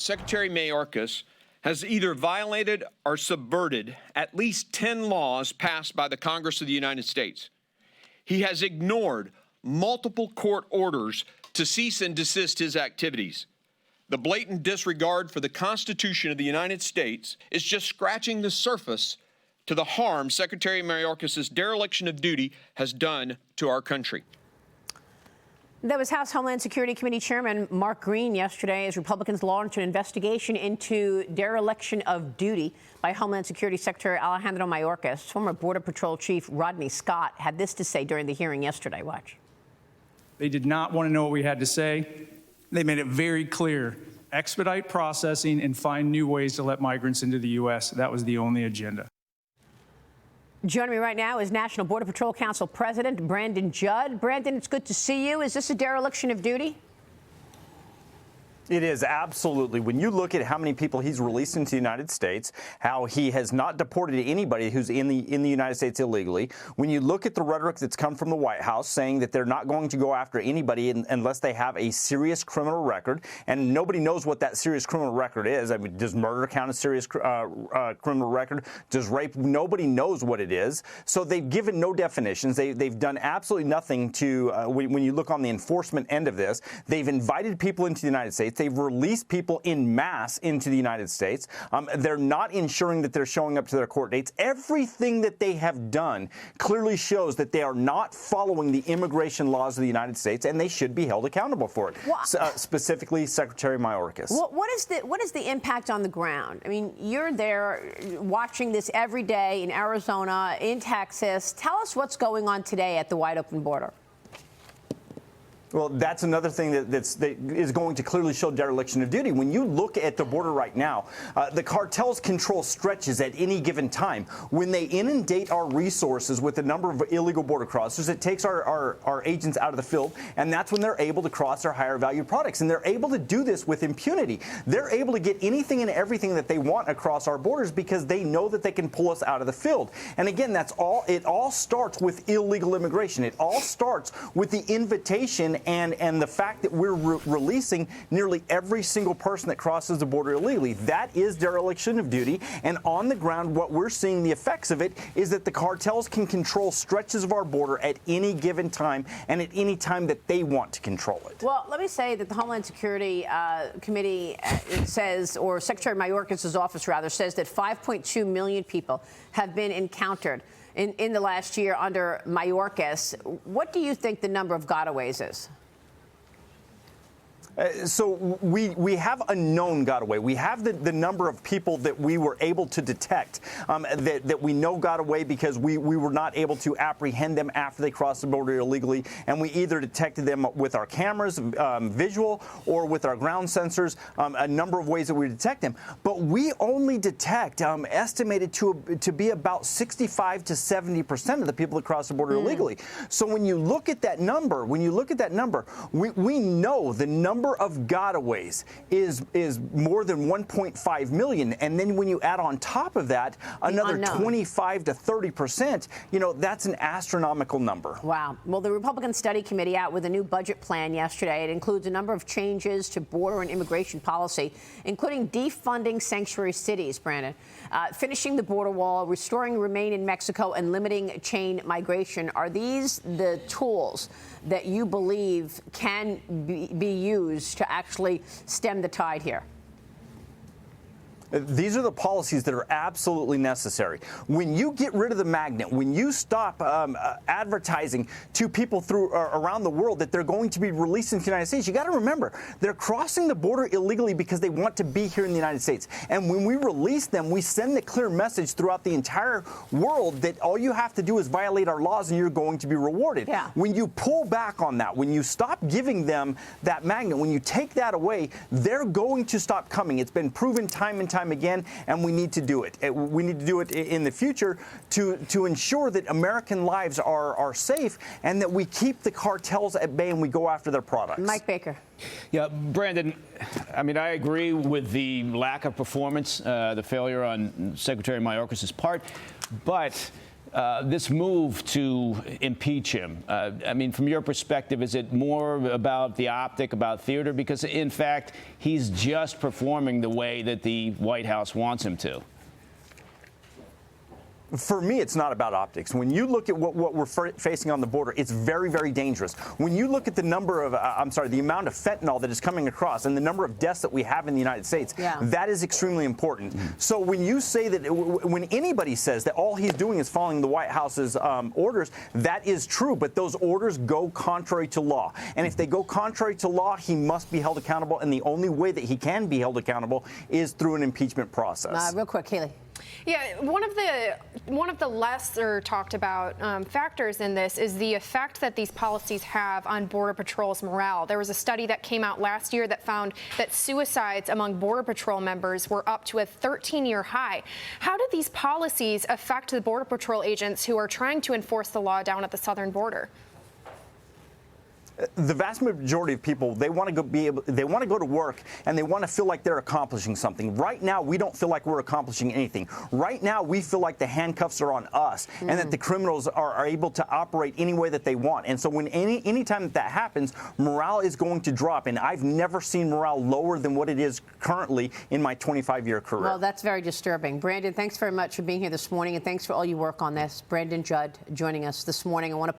Secretary Mayorkas has either violated or subverted at least 10 laws passed by the Congress of the United States. He has ignored multiple court orders to cease and desist his activities. The blatant disregard for the Constitution of the United States is just scratching the surface to the harm Secretary Mayorkas' dereliction of duty has done to our country. That was House Homeland Security Committee Chairman Mark Green yesterday as Republicans launched an investigation into dereliction of duty by Homeland Security Secretary Alejandro Mayorkas. Former Border Patrol Chief Rodney Scott had this to say during the hearing yesterday. Watch. They did not want to know what we had to say. They made it very clear. Expedite processing and find new ways to let migrants into the U.S. That was the only agenda. Joining me right now is National Border Patrol Council President Brandon Judd. Brandon, it's good to see you. Is this a dereliction of duty? It is, absolutely. When you look at how many people he's released into the United States, how he has not deported anybody who's in the United States illegally, when you look at the rhetoric that's come from the White House saying that they're not going to go after anybody unless they have a serious criminal record, and nobody knows what that serious criminal record is. I mean, does murder count as serious criminal record? Does rape? Nobody knows what it is. So they've given no definitions. They've done absolutely nothing to, when you look on the enforcement end of this, they've invited people into the United States. They've released people in mass into the United States. They're not ensuring that they're showing up to their court dates. Everything that they have done clearly shows that they are not following the immigration laws of the United States, and they should be held accountable for it. Specifically, Secretary Mayorkas. What is the impact on the ground? I mean, you're there watching this every day in Arizona, in Texas. Tell us what's going on today at the wide open border. Well, that's another thing that is going to clearly show dereliction of duty. When you look at the border right now, the cartels control stretches at any given time. When they inundate our resources with the number of illegal border crossers, it takes our agents out of the field, and that's when they're able to cross their higher value products. And they're able to do this with impunity. They're able to get anything and everything that they want across our borders because they know that they can pull us out of the field. And again, it all starts with illegal immigration. It all starts with the invitation and the fact that we're releasing nearly every single person that crosses the border illegally. That is dereliction of duty. And on the ground, what we're seeing the effects of it is that the cartels can control stretches of our border at any given time and at any time that they want to control it. Well, let me say that the Homeland Security Committee says, or Secretary Mayorkas' office rather, says that 5.2 million people have been encountered in the last year under Mayorkas. What do you think the number of gotaways is? So we have a known got away. We have the number of people that we were able to detect that we know got away because we were not able to apprehend them after they crossed the border illegally. And we either detected them with our cameras, visual, or with our ground sensors, a number of ways that we detect them. But we only detect estimated to be about 65 to 70% of the people that cross the border illegally. So when you look at that number, we know the number of gotaways is more than 1.5 million. And then when you add on top of that another 25 to 30%, that's an astronomical number. Wow. Well, the Republican Study Committee out with a new budget plan yesterday. It includes a number of changes to border and immigration policy, including defunding sanctuary cities, Brandon, finishing the border wall, restoring remain in Mexico, and limiting chain migration. Are these the tools that you believe can be used to actually stem the tide here? These are the policies that are absolutely necessary. When you get rid of the magnet, when you stop advertising to people around the world that they're going to be released into the United States, you got to remember, they're crossing the border illegally because they want to be here in the United States. And when we release them, we send the clear message throughout the entire world that all you have to do is violate our laws and you're going to be rewarded. Yeah. When you pull back on that, when you stop giving them that magnet, when you take that away, they're going to stop coming. It's been proven time and time again, and we need to do it. We need to do it in the future to ensure that American lives are safe and that we keep the cartels at bay and we go after their products. Mike Baker. Yeah, Brandon, I mean, I agree with the lack of performance, the failure on Secretary Mayorkas' part, but this move to impeach him, I mean, from your perspective, is it more about the optic, about theater? Because, in fact, he's just performing the way that the White House wants him to. For me, it's not about optics. When you look at what we're facing on the border, it's very, very dangerous. When you look at the number of, the amount of fentanyl that is coming across and the number of deaths that we have in the United States, that is extremely important. So when you say that, when anybody says that all he's doing is following the White House's orders, that is true. But those orders go contrary to law. And if they go contrary to law, he must be held accountable. And the only way that he can be held accountable is through an impeachment process. Real quick, Haley. Yeah, one of the lesser talked about factors in this is the effect that these policies have on Border Patrol's morale. There was a study that came out last year that found that suicides among Border Patrol members were up to a 13-year high. How do these policies affect the Border Patrol agents who are trying to enforce the law down at the southern border? The vast majority of people, they want to go to work and they want to feel like they're accomplishing something. Right now, we don't feel like we're accomplishing anything. Right now, we feel like the handcuffs are on us and that the criminals are able to operate any way that they want. And so when anytime that happens, morale is going to drop. And I've never seen morale lower than what it is currently in my 25-year career. Well, that's very disturbing. Brandon, thanks very much for being here this morning, and thanks for all your work on this. Brandon Judd joining us this morning. I want to